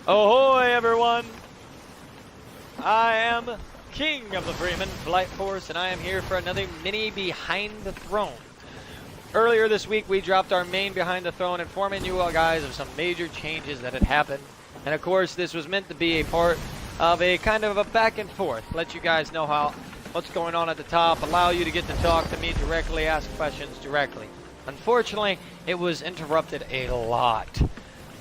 Ahoy, everyone! I am King of the Freemen, Flightforce, and I am here for another mini Behind the Throne. Earlier this week, we dropped our main Behind the Throne, informing you all guys of some major changes that had happened. And of course, this was meant to be a part of a kind of a back and forth. Let you guys know what's going on at the top, allow you to get to talk to me directly, ask questions directly. Unfortunately, it was interrupted a lot.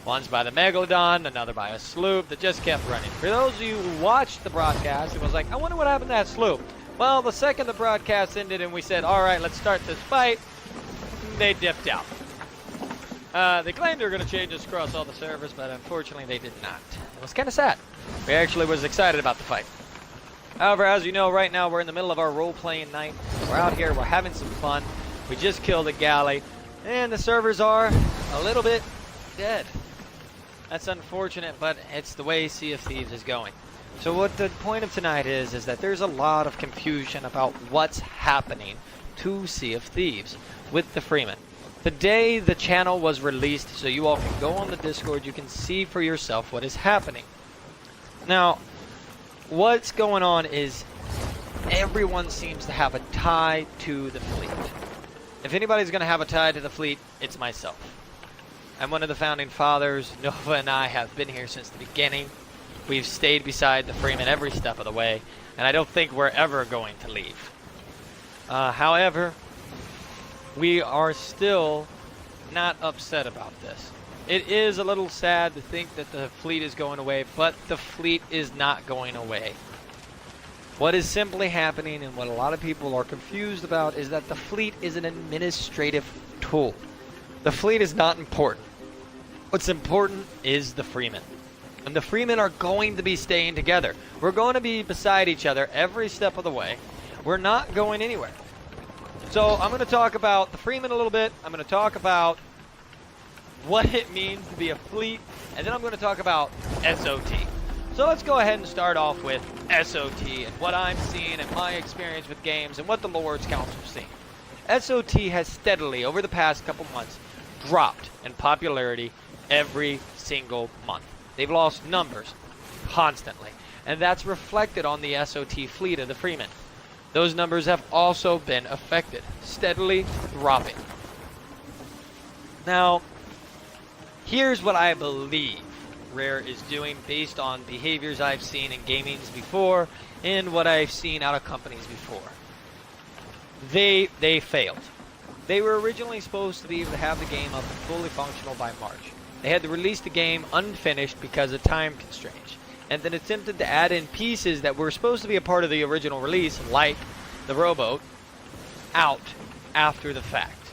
One's by the Megalodon, another by a sloop that just kept running. For those of you who watched the broadcast, it was like, I wonder what happened to that sloop. Well, the second the broadcast ended and we said, alright, let's start this fight, they dipped out. They claimed they were going to change this across all the servers, but unfortunately they did not. It was kind of sad. We actually was excited about the fight. However, as you know, right now we're in the middle of our role-playing night. We're out here, we're having some fun. We just killed a galley, and the servers are a little bit dead. That's unfortunate, but it's the way Sea of Thieves is going. So what the point of tonight is that there's a lot of confusion about what's happening to Sea of Thieves with the Freemen. Today the channel was released, so you all can go on the Discord, you can see for yourself what is happening. Now, what's going on is everyone seems to have a tie to the fleet. If anybody's going to have a tie to the fleet, it's myself. I'm one of the founding fathers. Nova and I have been here since the beginning. We've stayed beside the Freemen every step of the way, and I don't think we're ever going to leave. However, we are still not upset about this. It is a little sad to think that the fleet is going away, but the fleet is not going away. What is simply happening, and what a lot of people are confused about, is that the fleet is an administrative tool. The fleet is not important. What's important is the Freemen. And the Freemen are going to be staying together. We're going to be beside each other every step of the way. We're not going anywhere. So I'm going to talk about the Freemen a little bit. I'm going to talk about what it means to be a fleet. And then I'm going to talk about SOT. So let's go ahead and start off with SOT and what I'm seeing and my experience with games and what the Lord's Council is seeing. SOT has steadily, over the past couple months, dropped in popularity every single month. They've lost numbers constantly, and that's reflected on the SOT fleet of the Freemen. Those numbers have also been affected, steadily dropping. Now, here's what I believe Rare is doing based on behaviors I've seen in gamings before and what I've seen out of companies before. They failed. They were originally supposed to be able to have the game up and fully functional by March. They had to release the game unfinished because of time constraints, and then attempted to add in pieces that were supposed to be a part of the original release, like the rowboat, out after the fact.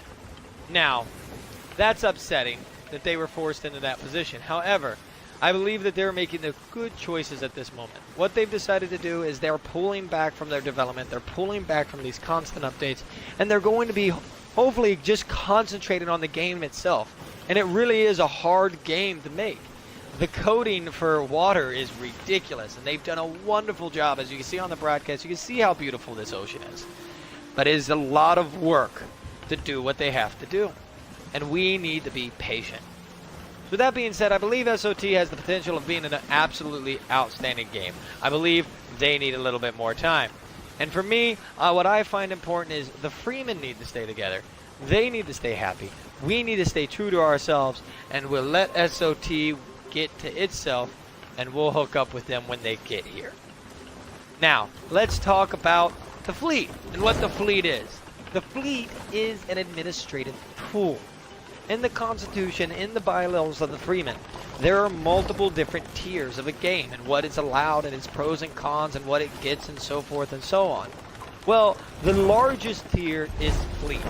Now, that's upsetting that they were forced into that position. However, I believe that they're making the good choices at this moment. What they've decided to do is they're pulling back from their development, they're pulling back from these constant updates, and they're going to be hopefully just concentrated on the game itself. And it really is a hard game to make. The coding for water is ridiculous, and they've done a wonderful job. As you can see on the broadcast, you can see how beautiful this ocean is. But it is a lot of work to do what they have to do, and we need to be patient. With that being said, I believe SOT has the potential of being an absolutely outstanding game. I believe they need a little bit more time. And for me, what I find important is the Freemen need to stay together. They need to stay happy. We need to stay true to ourselves, and we'll let SOT get to itself, and we'll hook up with them when they get here. Now, let's talk about the fleet and what the fleet is. The fleet is an administrative tool. In the Constitution, in the bylaws of the Freemen, there are multiple different tiers of a game and what is allowed and its pros and cons and what it gets and so forth and so on. Well, the largest tier is fleet,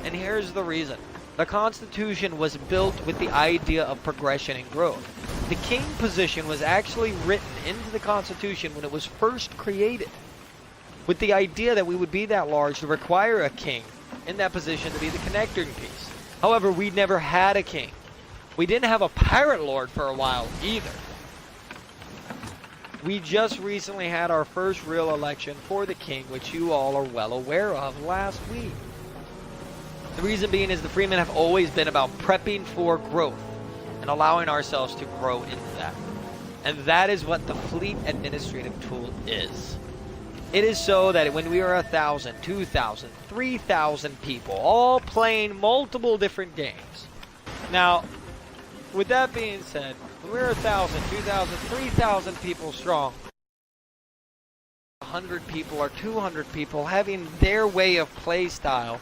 and here's the reason. The Constitution was built with the idea of progression and growth. The king position was actually written into the Constitution when it was first created, with the idea that we would be that large to require a king in that position to be the connecting piece. However, we never had a king. We didn't have a pirate lord for a while either. We just recently had our first real election for the king, which you all are well aware of last week. The reason being is the Freemen have always been about prepping for growth and allowing ourselves to grow into that. And that is what the fleet administrative tool is. It is so that when we are 1,000, 2,000, 3,000 people all playing multiple different games. Now, with that being said, when we're 1,000, 2,000, 3,000 people strong, 100 people or 200 people having their way of play style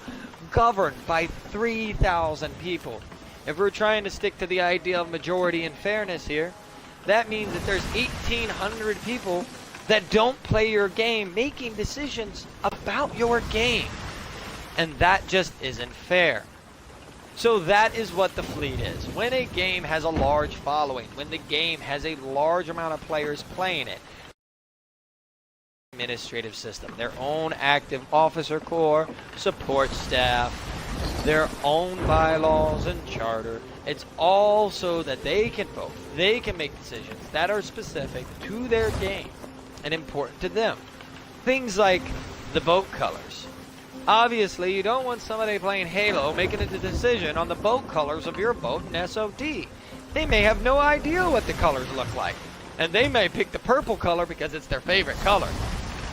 governed by 3,000 people. If we're trying to stick to the idea of majority and fairness here, that means that there's 1,800 people that don't play your game making decisions about your game. And that just isn't fair. So that is what the fleet is. When a game has a large following, when the game has a large amount of players playing it, administrative system, their own active officer corps, support staff, their own bylaws and charter. It's all so that they can vote. They can make decisions that are specific to their game and important to them. Things like the boat colors. Obviously, you don't want somebody playing Halo making a decision on the boat colors of your boat in SOT. They may have no idea what the colors look like. And they may pick the purple color because it's their favorite color.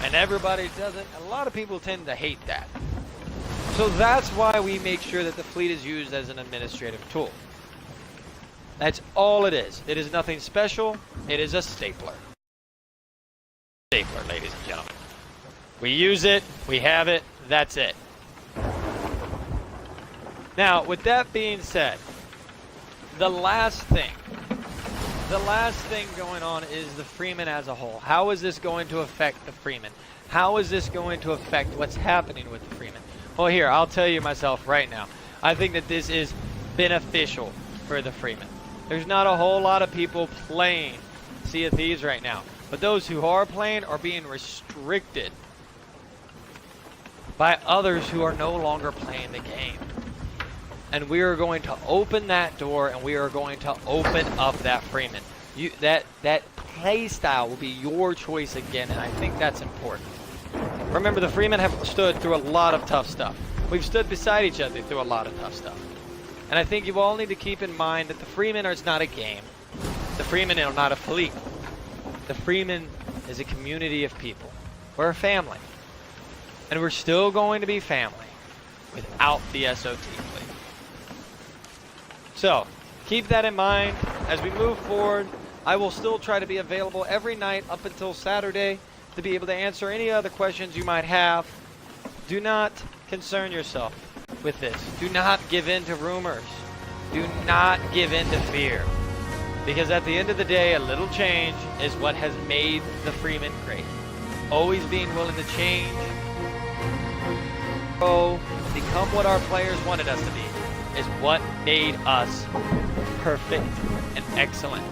And everybody doesn't. A lot of people tend to hate that. So that's why we make sure that the fleet is used as an administrative tool. That's all it is. It is nothing special. It is a stapler. Stapler, ladies and gentlemen. We use it. We have it. That's it. Now, with that being said, the last thing going on is the Freemen as a whole. How is this going to affect the Freemen? How is this going to affect what's happening with the Freemen? Well, here, I'll tell you myself right now. I think that this is beneficial for the Freemen. There's not a whole lot of people playing Sea of Thieves right now. But those who are playing are being restricted by others who are no longer playing the game. And we are going to open that door, and we are going to open up that Freeman. That play style will be your choice again, and I think that's important. Remember, the Freemen have stood through a lot of tough stuff. We've stood beside each other through a lot of tough stuff. And I think you all need to keep in mind that the Freemen is not a game. The Freemen are not a fleet. The Freemen is a community of people. We're a family. And we're still going to be family without the SOT fleet. So, keep that in mind as we move forward. I will still try to be available every night up until Saturday to be able to answer any other questions you might have. Do not concern yourself with this. Do not give in to rumors. Do not give in to fear. Because at the end of the day, a little change is what has made the Freemen great. Always being willing to change, grow, become what our players wanted us to be, is what made us perfect and excellent.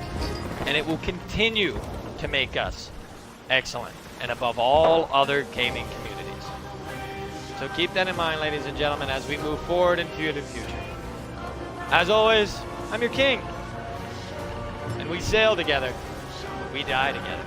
And it will continue to make us excellent and above all other gaming communities. So keep that in mind, ladies and gentlemen, as we move forward into the future. As always, I'm your king. And we sail together, we die together.